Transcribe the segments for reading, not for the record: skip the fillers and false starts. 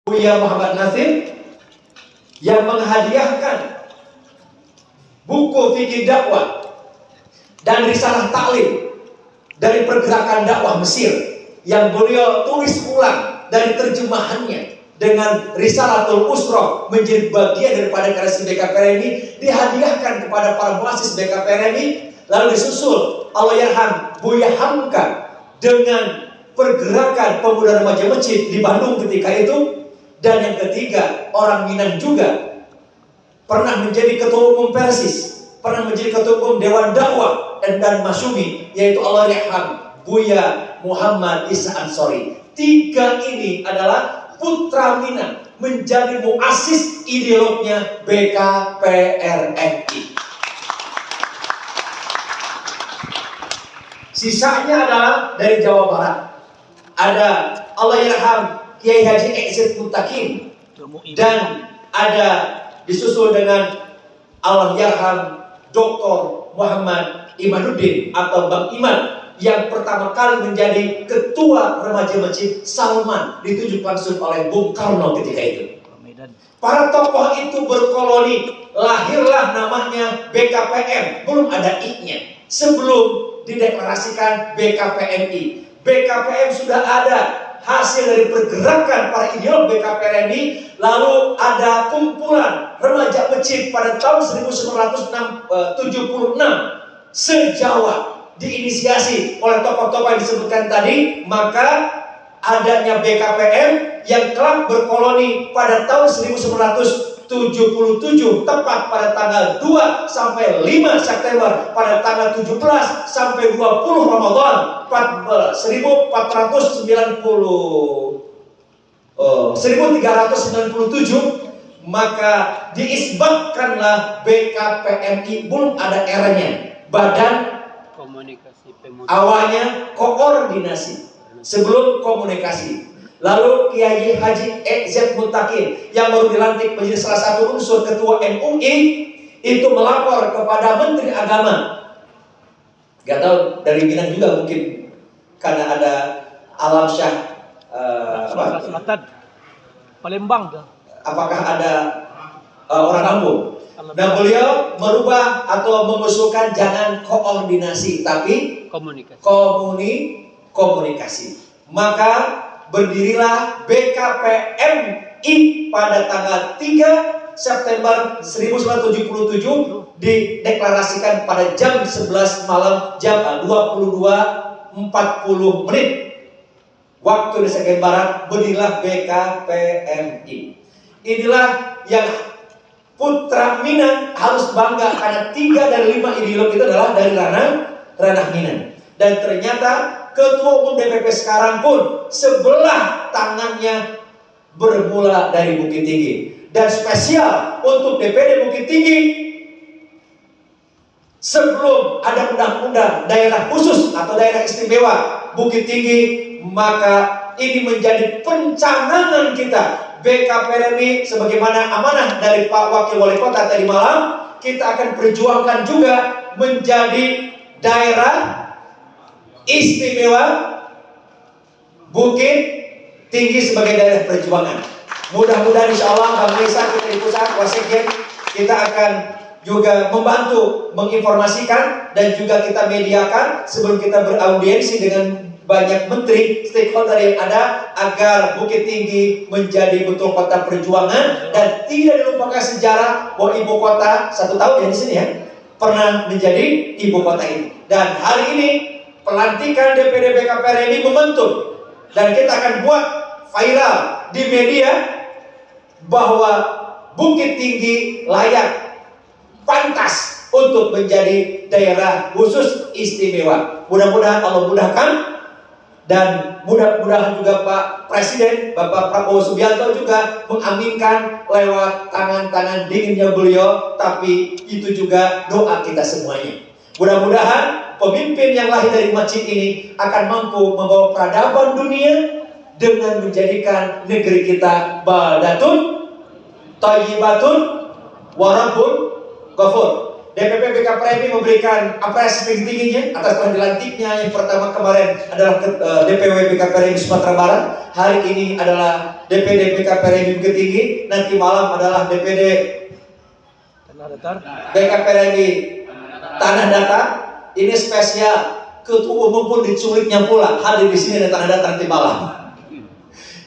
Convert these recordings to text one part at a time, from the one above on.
Buya Muhammad Nasir yang menghadiahkan buku fikih dakwah dan risalah taklim dari pergerakan dakwah Mesir yang beliau tulis ulang dari terjemahannya dengan Risalatul Usra menjadi bagian daripada karya BKPR ini, dihadiahkan kepada para muassis BKPR ini. Lalu disusul Allahyarham Buya Hamka dengan pergerakan pemuda remaja masjid di Bandung ketika itu. Dan yang ketiga, orang Minang juga pernah menjadi ketua umum Persis, pernah menjadi ketua umum Dewan Dakwah dan Masyumi, yaitu Allahyarham Buya Muhammad Isa Ansori. Tiga ini adalah putra Minang, menjadi muassis ideolognya BKPRNI. Sisanya adalah dari Jawa Barat. Ada Allahyarham Kiai Haji Exit Mutakin, dan ada disusul dengan Allahyarham Dr. Muhammad Imanuddin atau Bang Iman yang pertama kali menjadi ketua remaja masjid Salman, ditunjuk langsung oleh Bung Karno ketika itu. Para tokoh itu berkoloni, lahirlah namanya BKPM, belum ada I-nya sebelum dideklarasikan BKPMI. BKPM sudah ada, hasil dari pergerakan para ideolog BKPR ini. Lalu ada kumpulan remaja masjid pada tahun 1976 se-Jawa, diinisiasi oleh tokoh-tokoh yang disebutkan tadi. Maka adanya BKPM yang kelak berkoloni pada tahun 1977, tepat pada tanggal 2 sampai 5 September, pada tanggal 17 sampai 20 Ramadan 1397, maka diisbatkanlah BKPMI. Belum ada R-nya, Badan Komunikasi Pemuda. Awalnya koordinasi sebelum komunikasi. Lalu Kiai Haji Exit Mutakin yang baru dilantik menjadi salah satu unsur ketua MUI itu melapor kepada Menteri Agama. Gak tahu dari Minang juga mungkin karena ada Alam Syah Selatan, Palembang. Apakah ada orang kampung? Nah, beliau merubah atau mengusulkan jangan koordinasi tapi komunikasi. Maka berdirilah BKPMI pada tanggal 3 September 1977, dideklarasikan pada jam 11 malam, jam 22.40 waktu Indonesia bagian Barat, berdirilah BKPMI. Inilah yang putra Minang harus bangga, karena 3 dari 5 ideologi itu adalah dari ranah Minang. Dan ternyata ketua umum DPP sekarang pun sebelah tangannya bermula dari Bukit Tinggi. Dan spesial untuk DPD Bukit Tinggi, sebelum ada undang-undang daerah khusus atau daerah istimewa Bukit Tinggi, maka ini menjadi pencanangan kita BKPRNI sebagaimana amanah dari Pak Wakil Wali Kota tadi malam. Kita akan perjuangkan juga menjadi daerah istimewa Bukit Tinggi sebagai daerah perjuangan. Mudah-mudahan insya Allah Bang Reza, kita di pusat Wasekjen, kita akan juga membantu menginformasikan dan juga kita mediakan sebelum kita beraudiensi dengan banyak menteri, stakeholder yang ada, agar Bukit Tinggi menjadi betul kota perjuangan. Dan tidak dilupakan sejarah bahwa ibu kota, 1 tahun ya di sini ya, pernah menjadi ibu kota ini. Dan hari ini pelantikan DPD BKPR ini momentum, dan kita akan buat viral di media bahwa Bukit Tinggi layak, pantas untuk menjadi daerah khusus istimewa. Mudah-mudahan Allah mudahkan, dan mudah-mudahan juga Pak Presiden Bapak Prabowo Subianto juga mengaminkan lewat tangan-tangan dinginnya beliau. Tapi itu juga doa kita semuanya. Mudah-mudahan pemimpin yang lahir dari masjid ini akan mampu membawa peradaban dunia dengan menjadikan negeri kita baldatun thayyibatun wa rabbun ghafur. DPP BKPRMI memberikan apresiasi tingginya atas telah dilantiknya. Yang pertama kemarin adalah DPW BKPRMI Sumatera Barat. Hari ini adalah DPD BKPRMI Bukit Tinggi. Nanti malam adalah DPD BKPRMI Tanah Datar. Ini spesial, Ketua Umum pun diculiknya pula hadir di sini dan Tanah Datar nanti malam.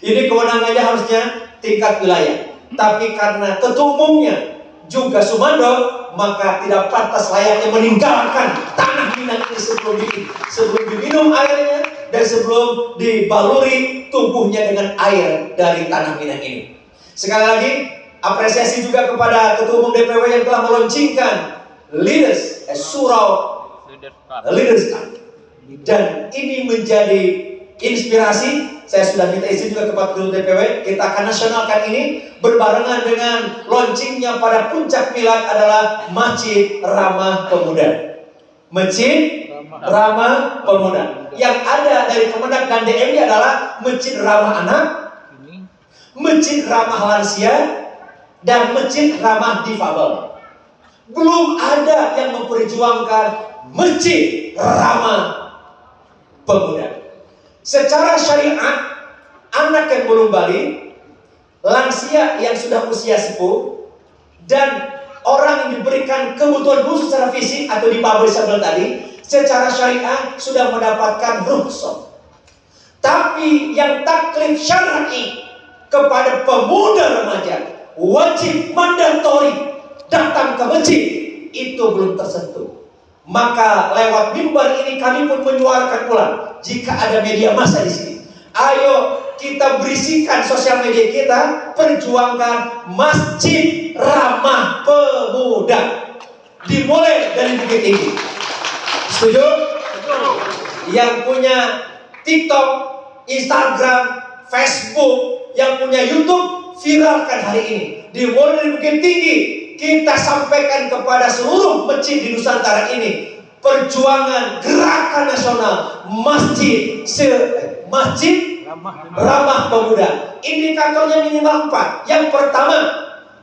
Ini kewenangannya harusnya tingkat wilayah, tapi karena Ketua Umumnya juga Sumando, maka tidak pantas layaknya meninggalkan tanah Minang ini sebelum diminum airnya dan sebelum dibaluri tubuhnya dengan air dari tanah Minang ini. Sekali lagi, apresiasi juga kepada Ketua Umum DPW yang telah meluncurkan Surau Leaders Cup. Dan ini menjadi inspirasi. Saya sudah minta izin juga kepada Ketua DPW, kita akan nasionalkan ini berbarengan dengan launchingnya pada puncak milad adalah Masjid Ramah Pemuda. Masjid Ramah Pemuda. Yang ada dari Kemenag dan DMI adalah Masjid Ramah Anak, Masjid Ramah Lansia, dan Masjid Ramah Difabel. Belum ada yang memperjuangkan Masjid Ramah Pemuda. Secara syariat, anak yang belum balik, lansia yang sudah usia sepuh, dan orang yang diberikan kebutuhan khusus secara fisik atau difabel tadi, secara syariat sudah mendapatkan rukhsah. Tapi yang taklif syar'i kepada pemuda remaja wajib mandatori datang ke masjid, itu belum tersentuh. Maka lewat mimbar ini kami pun menyuarakan pula, jika ada media massa di sini, ayo kita berisikan sosial media kita, perjuangkan Masjid Ramah Pemuda. Dimulai dari Bukit Tinggi. Setuju? Yang punya TikTok, Instagram, Facebook, yang punya YouTube, viralkan hari ini. Dimulai dari Bukit Tinggi, kita sampaikan kepada seluruh masjid di Nusantara ini, perjuangan gerakan nasional Masjid Ramah Pemuda. Indikatornya minimal 4. Yang pertama,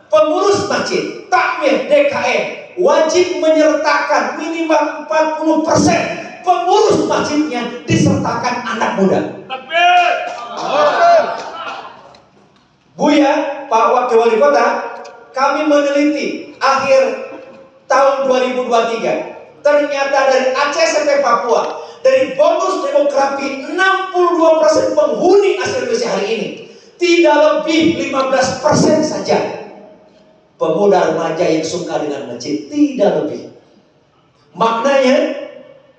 pengurus masjid takmir DKM wajib menyertakan minimal 40% pengurus masjidnya disertakan anak muda. Buya, Pak Wakil Wali Kota, kami meneliti akhir tahun 2023, ternyata dari Aceh sampai Papua, dari bonus demografi 62% penghuni asli Indonesia hari ini, tidak lebih 15% saja pemuda remaja yang suka dengan masjid, tidak lebih. Maknanya,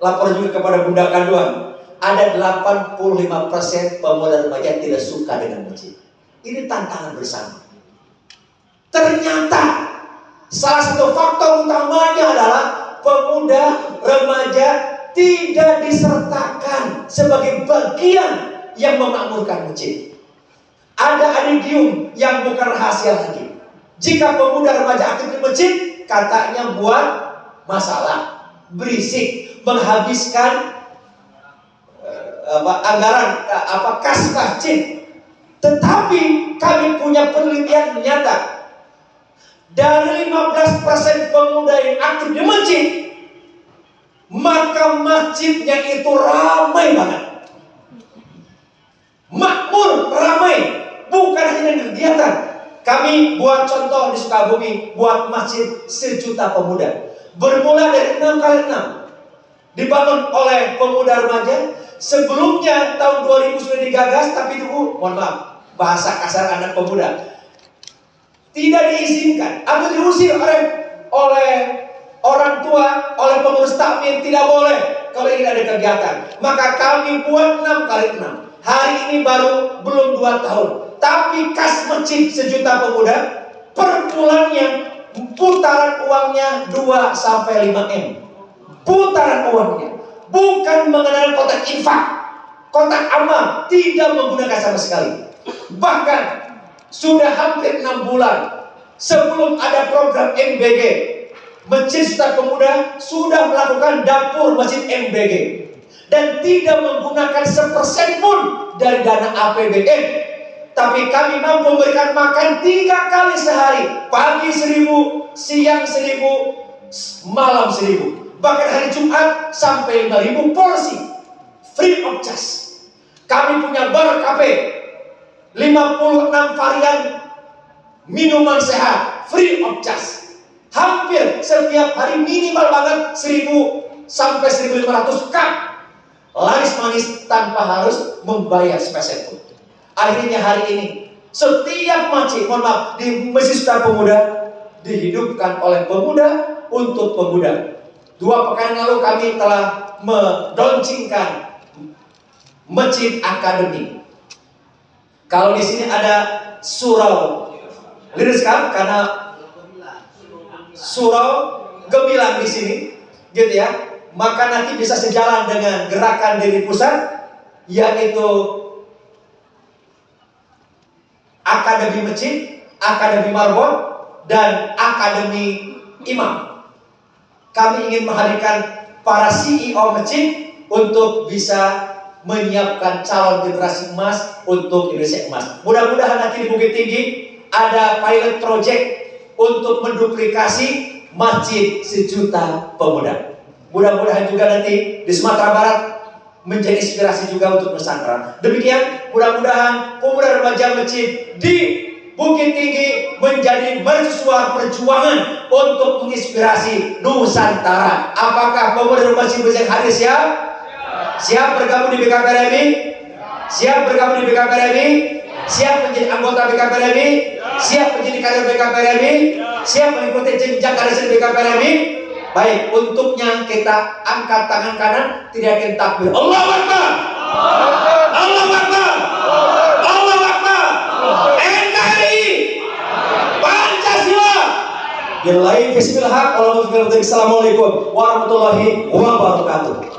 lapor juga kepada Bunda Kanduan, ada 85% pemuda remaja tidak suka dengan masjid. Ini tantangan bersama. Ternyata salah satu faktor utamanya adalah pemuda remaja tidak disertakan sebagai bagian yang memakmurkan masjid. Ada adigium yang bukan rahasia lagi. Jika pemuda remaja aktif di masjid, katanya buat masalah, berisik, menghabiskan anggaran kas masjid. Tetapi kami punya penelitian menyata, dari 15% pemuda yang aktif di masjid, maka masjidnya itu ramai banget, makmur, ramai, bukan hanya kegiatan. Kami buat contoh di Sukabumi, buat masjid 1 juta pemuda, bermula dari 6 kali 6, dibangun oleh pemuda remaja. Sebelumnya tahun 2000 sudah digagas, tapi itu mohon maaf, bahasa kasar anak pemuda, tidak diizinkan atau diusir oleh orang tua, oleh pengurus takmir, tidak boleh kalau ingin ada kegiatan. Maka kami buat 6 kali 6. Hari ini baru belum 2 tahun, tapi kas masjid 1 juta pemuda, per bulannya putaran uangnya 2 sampai 5 M. Putaran uangnya, bukan mengenal kotak infak, kotak amal, tidak menggunakan sama sekali. Bahkan sudah hampir 6 bulan sebelum ada program MBG, Masjid Ustaz Pemuda sudah melakukan dapur Masjid MBG dan tidak menggunakan 1% pun dari dana APBN. Tapi kami mampu memberikan makan 3 kali sehari, pagi 1.000, siang 1.000, malam 1000. Bahkan hari Jumat sampai 5000 porsi free of charge. Kami punya bar kafe 56 varian minuman sehat free of charge. Hampir setiap hari minimal banget 1000 sampai 1500 cup laris manis tanpa harus membayar spesial pun. Akhirnya hari ini setiap masjid, mohon maaf, di Masjid Suta Pemuda dihidupkan oleh pemuda untuk pemuda. 2 pekan lalu kami telah meluncurkan Masjid Akademi. Kalau di sini ada surau, luruskan karena surau gemilang di sini, gitu ya. Maka nanti bisa sejalan dengan gerakan dari pusat, yaitu Akademi Masjid, Akademi Marbot, dan Akademi Imam. Kami ingin menghadirkan para CEO masjid untuk bisa menyiapkan calon generasi emas untuk Indonesia emas. Mudah-mudahan nanti di Bukit Tinggi ada pilot project untuk menduplikasi Masjid Sejuta Pemuda. Mudah-mudahan juga nanti di Sumatera Barat menjadi inspirasi juga untuk Nusantara. Demikian, mudah-mudahan pemuda remaja masjid di Bukit Tinggi menjadi mercusuar perjuangan untuk menginspirasi Nusantara. Apakah pemuda remaja masjid hadir siap? Siap bergabung di BKPRMI? Siap bergabung di BKPRMI? Siap menjadi anggota BKPRMI? Siap menjadi kader BKPRMI? Siap mengikuti jenjang karir di BKPRMI? Baik, untuknya kita angkat tangan kanan, teriakin takbir. Allahu Akbar! Allahu Akbar! Allahu Akbar! NKRI! Pancasila! Bismillahirrahmanirrahim. Assalamualaikum warahmatullahi wabarakatuh.